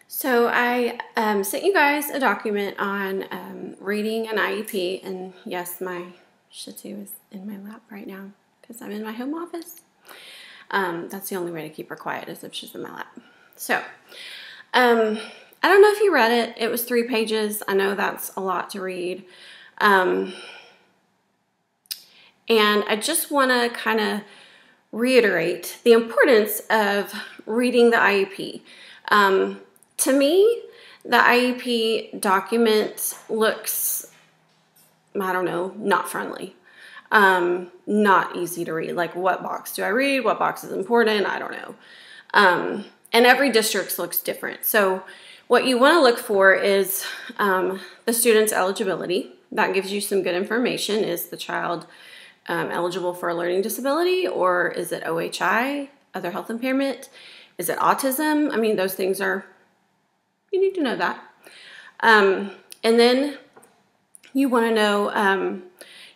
So I sent you guys a document on reading an IEP, and yes, my Shih Tzu is in my lap right now because I'm in my home office. That's the only way to keep her quiet, is if she's in my lap. So I don't know if you read it. It was 3 pages. I know that's a lot to read. And I just want to kind of reiterate the importance of reading the IEP. To me, the IEP document looks, I don't know, not friendly, not easy to read. Like, what box do I read? What box is important? I don't know. And every district looks different. So what you want to look for is the student's eligibility. That gives you some good information. Is the child eligible for a learning disability, or is it OHI, other health impairment? Is it autism? I mean, those things are, you need to know that. And then you want to know,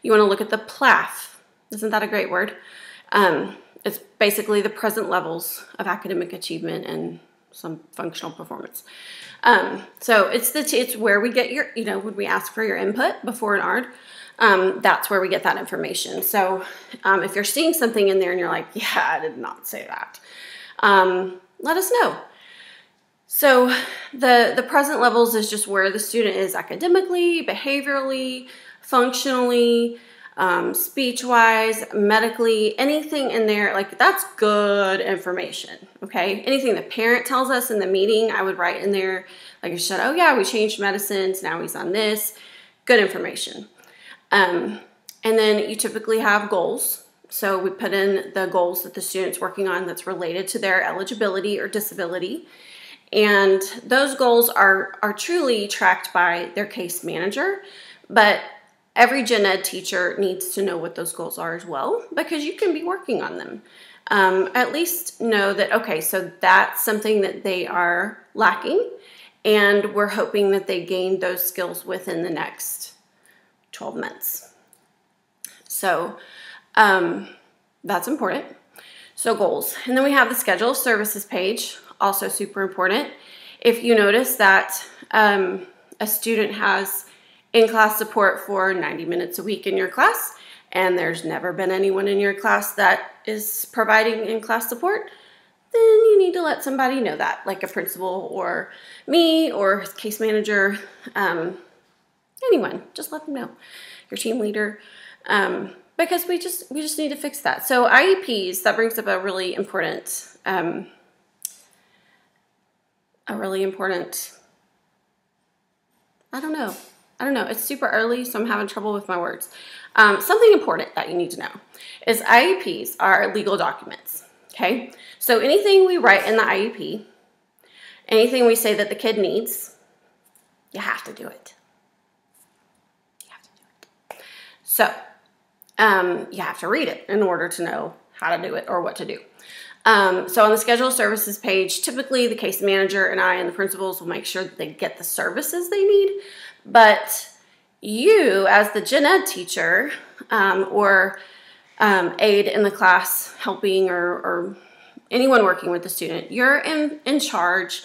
you want to look at the PLAF. Isn't that a great word? It's basically the present levels of academic achievement and some functional performance. So it's where we get your, when we ask for your input before an ARD, that's where we get that information. So if you're seeing something in there and you're like, yeah, I did not say that, let us know. So the present levels is just where the student is academically, behaviorally, functionally, speech-wise, medically, anything in there, like, that's good information, okay? Anything the parent tells us in the meeting, I would write in there, like I said, oh yeah, we changed medicines, now he's on this, good information. And then you typically have goals. So we put in the goals that the student's working on that's related to their eligibility or disability. And those goals are truly tracked by their case manager, but every gen ed teacher needs to know what those goals are as well, because you can be working on them. At least know that, okay, so that's something that they are lacking, and we're hoping that they gain those skills within the next 12 months. So that's important. So goals. And then we have the schedule of services page, also super important. If you notice that a student has in-class support for 90 minutes a week in your class, and there's never been anyone in your class that is providing in-class support, then you need to let somebody know that, like a principal or me or case manager, anyone, just let them know, your team leader, because we just need to fix that. So IEPs, that brings up a really important, I don't know. It's super early, so I'm having trouble with my words. Something important that you need to know is IEPs are legal documents, okay? So anything we write in the IEP, anything we say that the kid needs, you have to do it. You have to do it. So you have to read it in order to know how to do it or what to do. So on the schedule of services page, typically the case manager and I and the principals will make sure that they get the services they need. But you, as the gen ed teacher or aide in the class helping or anyone working with the student, you're in charge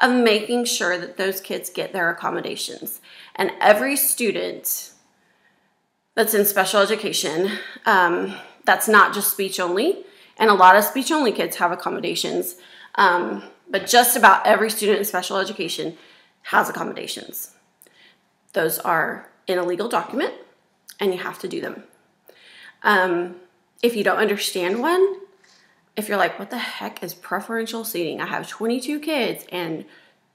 of making sure that those kids get their accommodations. And every student that's in special education, that's not just speech only, and a lot of speech only kids have accommodations, but just about every student in special education has accommodations. Those are in a legal document, and you have to do them. If you don't understand one, if you're like, what the heck is preferential seating? I have 22 kids, and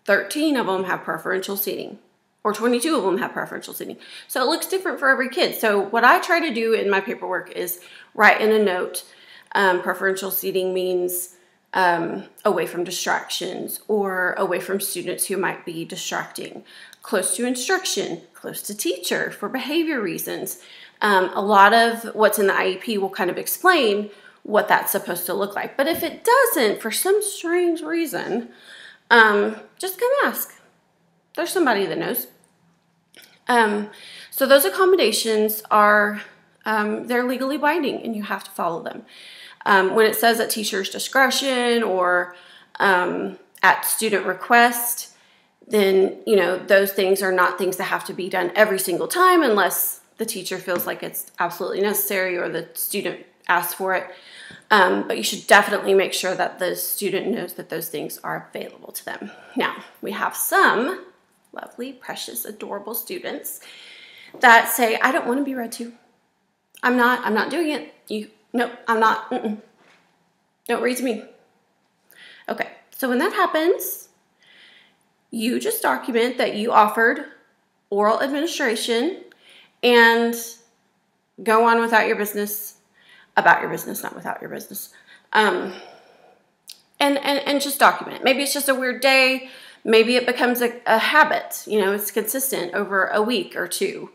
13 of them have preferential seating, or 22 of them have preferential seating. So it looks different for every kid. So what I try to do in my paperwork is write in a note, preferential seating means away from distractions or away from students who might be distracting, close to instruction, close to teacher for behavior reasons. A lot of what's in the IEP will kind of explain what that's supposed to look like. But if it doesn't, for some strange reason, just come ask. There's somebody that knows. So those accommodations are, they're legally binding and you have to follow them. When it says at teacher's discretion or at student request, then, you know, those things are not things that have to be done every single time unless the teacher feels like it's absolutely necessary or the student asks for it. But you should definitely make sure that the student knows that those things are available to them. Now, we have some lovely, precious, adorable students that say, I don't want to be read to. I'm not doing it. No, I'm not. Don't read to me. Okay, so when that happens, you just document that you offered oral administration and go on without your business, about your business, not without your business. And just document it. Maybe it's just a weird day. Maybe it becomes a habit. You know, it's consistent over a week or two.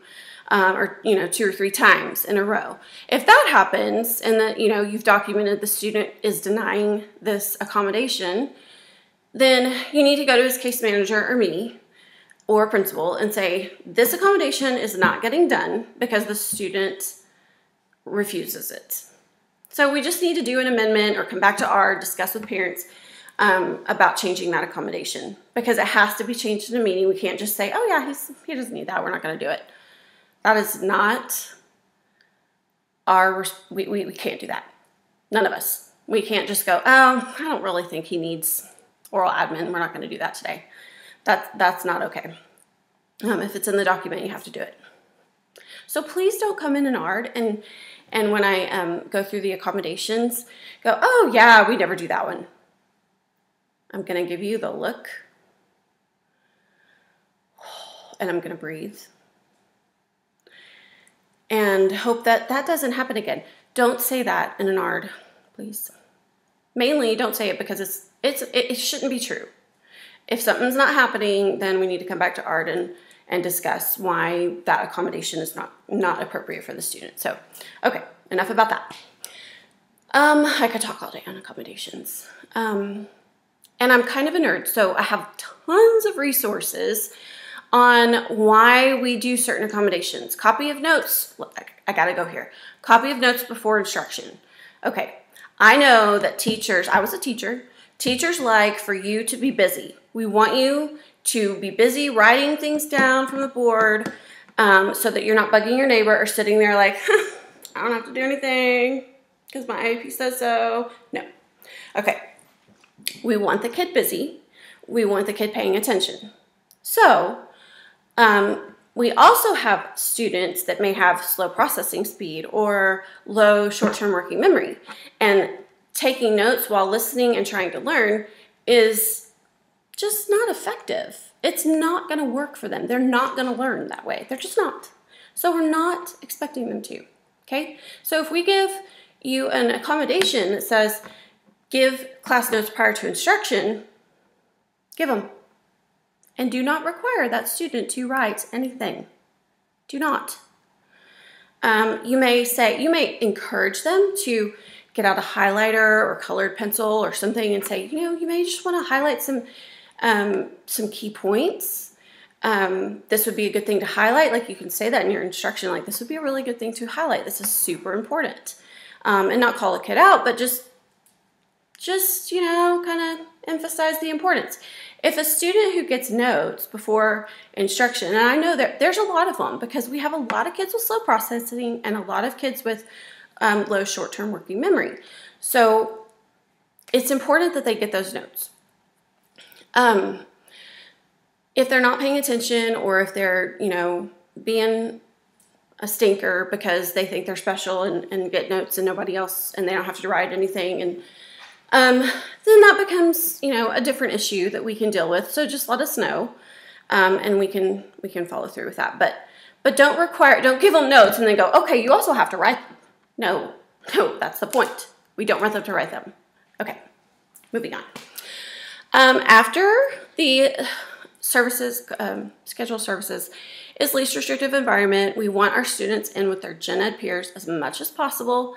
Or, you know, 2 or 3 times in a row. If that happens and that, you know, you've documented the student is denying this accommodation, then you need to go to his case manager or me or principal and say, this accommodation is not getting done because the student refuses it. So we just need to do an amendment or come back to R, discuss with parents about changing that accommodation because it has to be changed in a meeting. We can't just say, oh yeah, he doesn't need that. We're not going to do it. That is not we can't do that. None of us. We can't just go, oh, I don't really think he needs oral admin. We're not going to do that today. That's not okay. If it's in the document, you have to do it. So please don't come in and ARD and when I go through the accommodations, go, oh yeah, we never do that one. I'm going to give you the look and I'm going to breathe. And hope that that doesn't happen again. Don't say that in an ARD, please. Mainly, don't say it because it shouldn't be true. If something's not happening, then we need to come back to ARD and discuss why that accommodation is not appropriate for the student. So, okay, enough about that. I could talk all day on accommodations. And I'm kind of a nerd, so I have tons of resources on why we do certain accommodations. Copy of notes. Look, I gotta go here. Copy of notes before instruction. Okay, I know that teachers, I was a teacher, teachers like for you to be busy. We want you to be busy writing things down from the board so that you're not bugging your neighbor or sitting there like, I don't have to do anything because my IEP says so. No. Okay, we want the kid busy. We want the kid paying attention. So, we also have students that may have slow processing speed or low short-term working memory. And taking notes while listening and trying to learn is just not effective. It's not going to work for them. They're not going to learn that way. They're just not. So we're not expecting them to, okay? So if we give you an accommodation that says, give class notes prior to instruction, give them. And do not require that student to write anything. Do not. You may encourage them to get out a highlighter or colored pencil or something and say, you know, you may just want to highlight some key points. This would be a good thing to highlight. Like you can say that in your instruction, like this would be a really good thing to highlight. This is super important. And not call a kid out, but just, you know, kind of emphasize the importance. If a student who gets notes before instruction, and I know that there's a lot of them because we have a lot of kids with slow processing and a lot of kids with low short-term working memory. So it's important that they get those notes. If they're not paying attention or if they're, you know, being a stinker because they think they're special and get notes and nobody else and they don't have to write anything and then that becomes, you know, a different issue that we can deal with. So just let us know, and we can follow through with that. But don't give them notes and then go, okay, you also have to write them. No, that's the point. We don't want them to write them. Okay, moving on. After the services, scheduled services is least restrictive environment, we want our students in with their gen ed peers as much as possible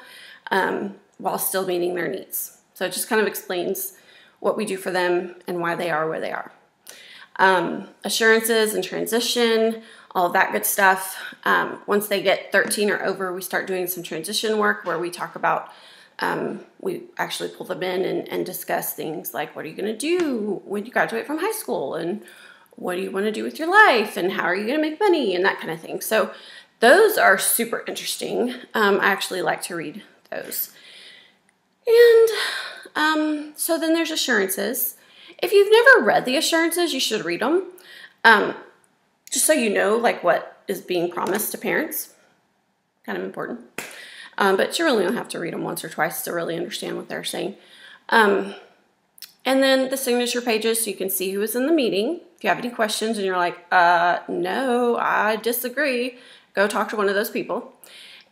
while still meeting their needs. So it just kind of explains what we do for them and why they are where they are. Assurances and transition, all of that good stuff. Once they get 13 or over, we start doing some transition work where we talk about, we actually pull them in and discuss things like, what are you going to do when you graduate from high school? And what do you want to do with your life and how are you going to make money and that kind of thing. So those are super interesting. I actually like to read those. And so then there's assurances. If you've never read the assurances, you should read them. Just so you know like what is being promised to parents. Kind of important. But you really don't have to read them once or twice to really understand what they're saying. And then the signature pages, so you can see who was in the meeting. If you have any questions and you're like, no, I disagree, go talk to one of those people.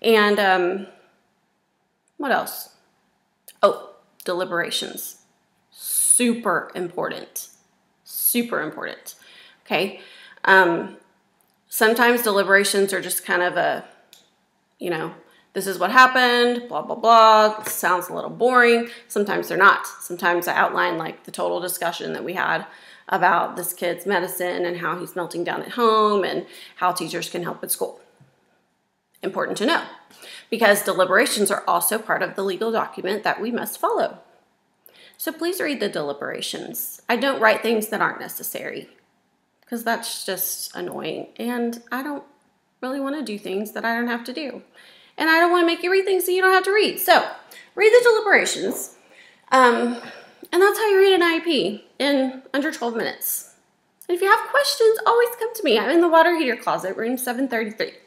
And what else? Oh, deliberations. Super important. Super important. Okay. Sometimes deliberations are just kind of a, you know, this is what happened, blah, blah, blah. Sounds a little boring. Sometimes they're not. Sometimes I outline like the total discussion that we had about this kid's medicine and how he's melting down at home and how teachers can help at school. Important to know, because deliberations are also part of the legal document that we must follow. So please read the deliberations. I don't write things that aren't necessary because that's just annoying. And I don't really want to do things that I don't have to do. And I don't want to make you read things that you don't have to read. So read the deliberations. And that's how you read an IEP in under 12 minutes. And if you have questions, always come to me. I'm in the water heater closet, room 733.